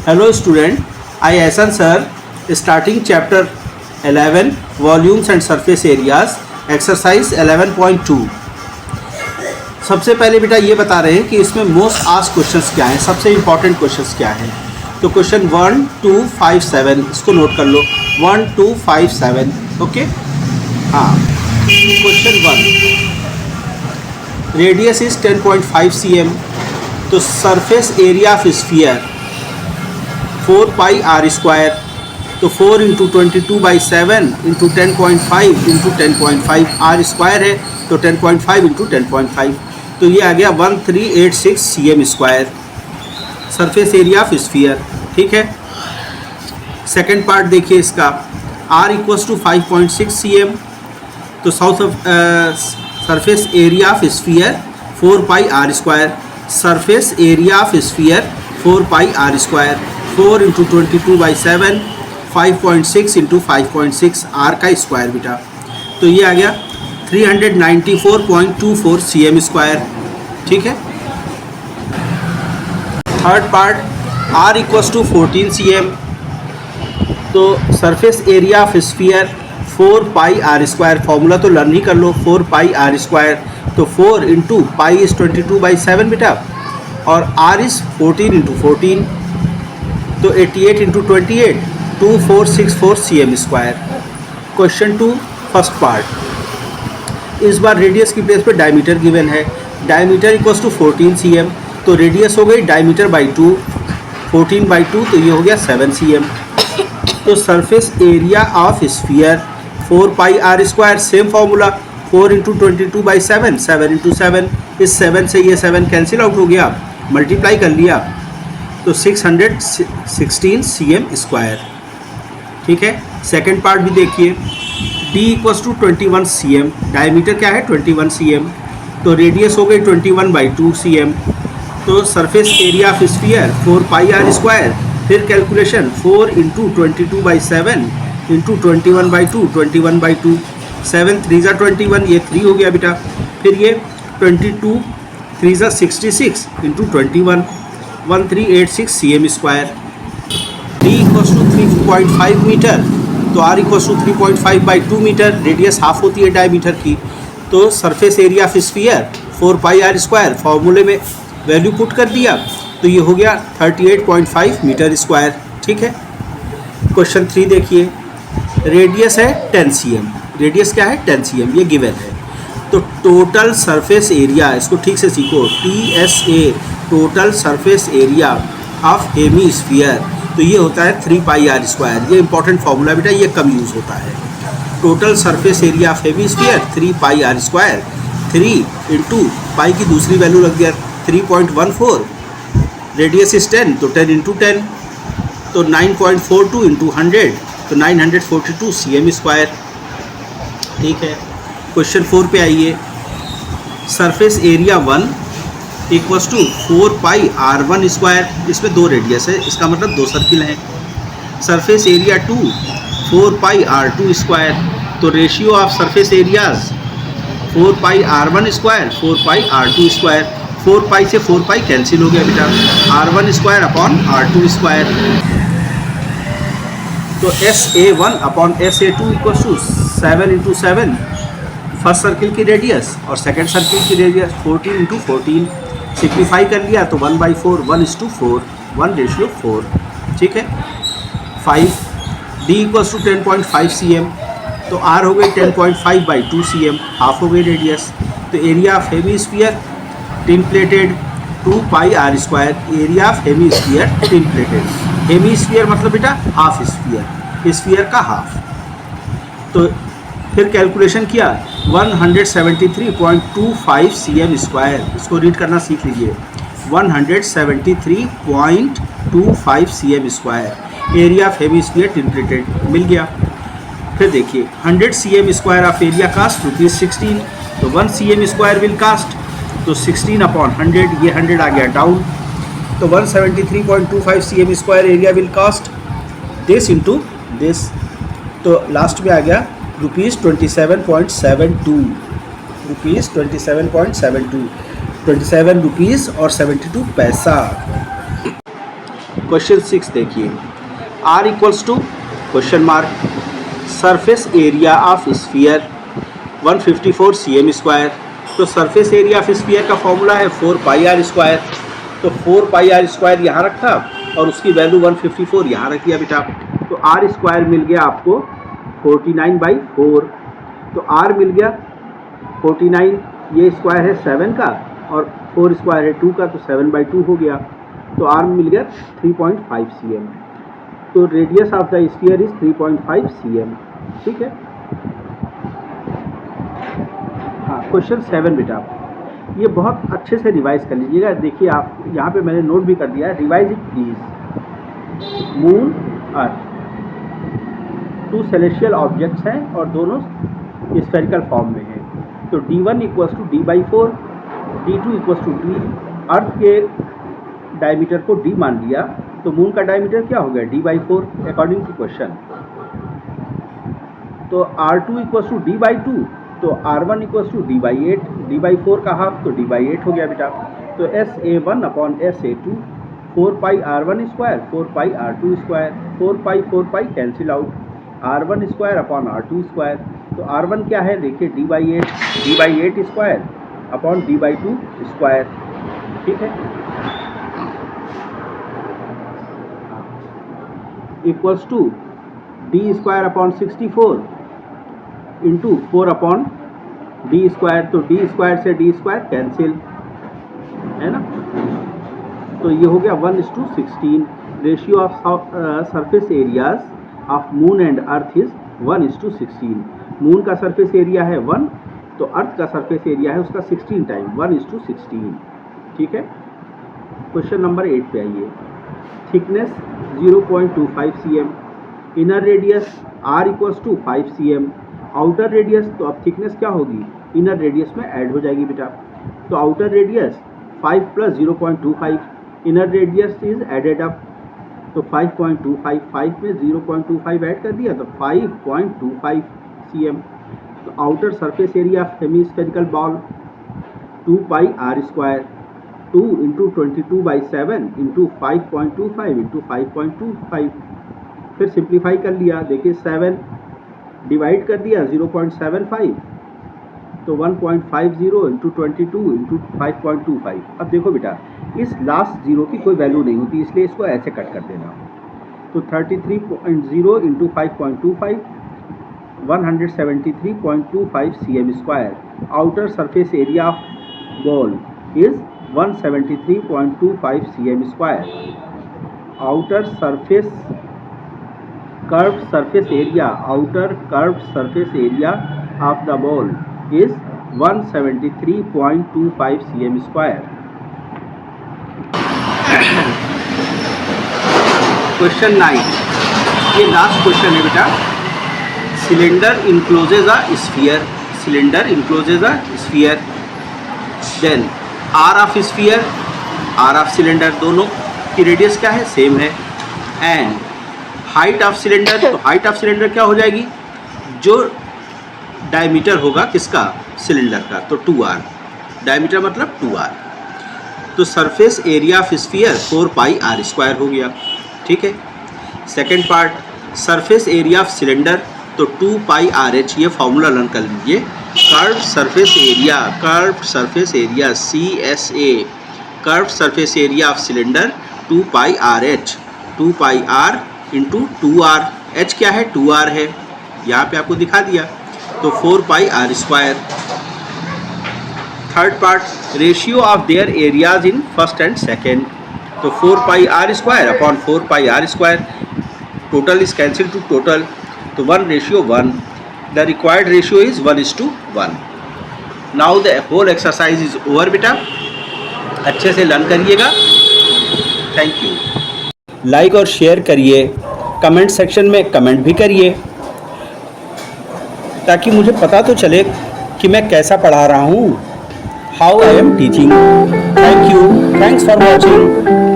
Hello student, I Ahsan sir, starting chapter 11 volumes and surface areas, exercise 11.2। सबसे पहले बेटा ये बता रहे हैं कि इसमें मोस्ट आस्क्ड क्वेश्चंस क्या हैं, सबसे इम्पॉर्टेंट क्वेश्चंस क्या हैं। तो क्वेश्चन 1, 2, 5, 7 इसको नोट कर लो, 1, 2, 5, 7। ओके, हाँ। Question 1, radius is 10.5 cm। तो surface area of sphere 4 pi r square. तो 4 into 22/7 into 10.5 into 10.5 r square है, तो 10.5 इंटू 10.5, तो ये आ गया 1386 cm square, surface area of sphere. ठीक है, सेकेंड पार्ट देखिए इसका, r इक्वल्स टू 5.6 cm। तो south of surface area of sphere 4 pi r square, surface area of sphere 4 pi r square, 4 into 22/7 5.6 into 5.6 r का square बेटा, तो ये आ गया 394.24 cm स्क्वायर। ठीक है, third part, r equals to 14 cm। तो surface area of sphere 4 pi r square, formula तो learn ही कर लो, 4 पाई आर स्क्वायर। तो 4 इंटू पाई इज़ 22/7 बेटा, और r इज़ 14 इंटू 14, तो 88 into 28 2464 cm square. Question 2 first part, इस बार रेडियस की प्लेस पे डायमीटर गिवन है। डायमीटर इक्वल्स टू 14 cm, तो रेडियस हो गई डायमीटर बाई 2, 14/2, तो ये हो गया 7 cm। तो surface area of sphere 4 pi r square, same formula, 4 into 22/7, 7 into 7, इस 7 से ये 7 कैंसिल आउट हो गया, मल्टीप्लाई कर लिया, तो 616 cm स्क्वायर। ठीक है, सेकेंड पार्ट भी देखिए, d equals to 21 cm, diameter क्या है 21 cm, तो रेडियस हो गई 21/2 cm। तो surface area of sphere 4 pi r square, फिर कैलकुलेशन 4 इंटू 22/7 इंटू 21/2, 21/2, 7 3 ज़ा 21, ये 3 हो गया बेटा, फिर ये 22 3 ज़ा 66 इंटू 21, 1386 cm स्क्वायर। d इक्वल्स टू 3.5 मीटर, तो r equals to 3.5/2 metre, radius half होती है डायमीटर की। तो surface area of sphere 4 pi r square, फॉर्मूले में वैल्यू पुट कर दिया, तो ये हो गया 38.5 मीटर स्क्वायर। ठीक है, क्वेश्चन 3 देखिए, रेडियस है 10 cm, रेडियस क्या है 10 cm, ये गिवन है। तो टोटल सरफेस एरिया, इसको ठीक से सीखो, TSA total surface area of hemisphere, तो ये होता है 3 पाई आर स्क्वायर। ये इंपॉर्टेंट फार्मूला बेटा, ये कम यूज़ होता है। Total surface area of hemisphere 3 pi r square, 3 into pi की दूसरी वैल्यू लग गया 3.14, रेडियस इज 10, तो 10 इंटू 10, तो 9.42 इंटू 100, तो 942 cm स्क्वायर। ठीक है, क्वेश्चन 4 पे आइए, surface area 1 equals to 4 pi r1 square, इसमें 2 रेडियस है, इसका मतलब 2 सर्किल हैं। Surface area 2 4 pi r2 square, तो ratio of surface areas 4 pi r1 square 4 pi r2 square, 4 pi से 4 पाई कैंसिल हो गया बेटा, r1 square upon r2 square. तो SA1 upon SA2 equals to 7 into 7, first circle की radius, और second circle की radius 14 into 14, simplify कर लिया तो 1/4, 1:4, 1:4। ठीक है, 5, d इक्वल्स टू 10.5 cm, तो r हो गई 10.5/2 cm, हाफ हो गई रेडियस। तो area of hemisphere tin plated 2 pi r square, area of hemisphere tin plated, hemisphere मतलब बेटा हाफ स्फीयर, स्फीयर का हाफ। तो फिर कैलकुलेशन किया 173.25 cm स्क्वायर, इसको रीड करना सीख लीजिए, 173.25 cm square, area of hemisphere tin plated मिल गया। फिर देखिए 100 cm square of area cost ₹16, तो 1 cm स्क्वायर विल कास्ट, तो 16 अपॉन 100, ये 100 आ गया डाउन, तो 173.25 cm square area will cost, this into this, तो लास्ट में आ गया ₹27.72, ₹27.72, 27 रुपीज़ और 72 पैसा। क्वेश्चन 6 देखिए, R equals to question mark surface area of sphere 154 cm square. तो सरफेस एरिया ऑफ स्फीयर का फॉर्मूला है 4 पाई आर स्क्वायर। तो 4 पाई आर स्क्वायर यहाँ रखा और उसकी वैल्यू 154 यहाँ रख दिया बेटा। तो आर स्क्वायर मिल गया आपको 49/4। तो आर मिल गया 49, ये स्क्वायर है 7 का और 4 स्क्वायर है 2 का, तो 7/2 हो गया। तो आर मिल गया 3.5 cm। तो radius of the sphere is 3.5 cm। ठीक है। हाँ, क्वेश्चन 7 बेटा, ये बहुत अच्छे से रिवाइज कर लीजिएगा। देखिए आप यहाँ पे मैंने नोट भी कर दिया है, revise it please. Moon earth 2 celestial objects हैं और दोनों स्फेरिकल फॉर्म में हैं। तो d1 equals to d/4, d2 equals to d। Earth के डायमीटर को d मान लिया, तो मून का डायमीटर क्या हो गया d/4 अकॉर्डिंग टू क्वेश्चन। तो r2 इक्वल्स टू d/2, तो r1 equals to d/8, d/4 का हाफ तो d/8 हो गया बेटा। तो SA1 upon SA2 4 pi r1 square 4 pi r2 square, 4 pi cancel out, r1 square upon r2 square. तो r1 क्या है देखिए d/8 square upon d/2 square. ठीक है, equals to d square upon 64 into 4 upon d square. तो d square से d square cancel है ना। तो ये हो गया 1:16। Ratio of surface areas of moon and earth is 1:16। मून का सरफेस एरिया है 1, तो अर्थ का सरफेस एरिया है उसका 16 टाइम 1:16। ठीक है। क्वेश्चन नंबर 8 पे आइए। Thickness 0.25 cm, inner radius r equals to 5 cm, outer radius. तो अब थिकनेस क्या होगी इनर रेडियस में ऐड हो जाएगी बेटा। तो outer radius 5 + 0.25, inner radius is added up. तो 5.25, 5 में 0.25 ऐड कर दिया तो 5.25 cm। तो outer surface area of hemispherical ball 2 pi r square, 2 × 22/7 × 5.25 × 5.25। फिर सिंप्लीफाई कर लिया, देखिए 7 डिवाइड कर दिया 0.75, तो 1.50 × 22 × 5.25। अब देखो बेटा इस लास्ट जीरो की कोई वैल्यू नहीं होती, इसलिए इसको ऐसे कट कर देना। तो 33.0 × 5.25 173.25 cm square. Outer surface area of ball is 173.25 cm square. Outer surface curved surface area, outer curved surface area of the ball is 173.25 cm square. Question 9, ये लास्ट क्वेश्चन है बेटा। Cylinder encloses a sphere, cylinder encloses a sphere, then r of sphere r of cylinder, दोनों की radius क्या है same है। And height of cylinder, तो height of cylinder क्या हो जाएगी जो डायमीटर होगा किसका सिलेंडर का, तो 2r, डायमीटर मतलब 2r। तो surface area of sphere 4 pi r square हो गया। ठीक है। Second part surface area of cylinder, तो 2 पाई RH, ये फॉर्मूला लर्न कर लीजिए। Curve surface area, curve surface area CSA, curve surface area of cylinder 2 pi RH, 2 pi r into 2r, h क्या है 2r है, यहाँ पे आपको दिखा दिया। तो 4 pi r square. Third part ratio of their areas in first and second, तो 4 pi r square upon 4 pi r square, total is cancel to total, तो 1:1। The required ratio is 1:1। Now the whole exercise is over बेटा, अच्छे से learn करिएगा। Thank you. Like और share करिए, comment section में comment भी करिए ताकि मुझे पता तो चले कि मैं कैसा पढ़ा रहा हूँ, how I am teaching. Thank you, thanks for watching.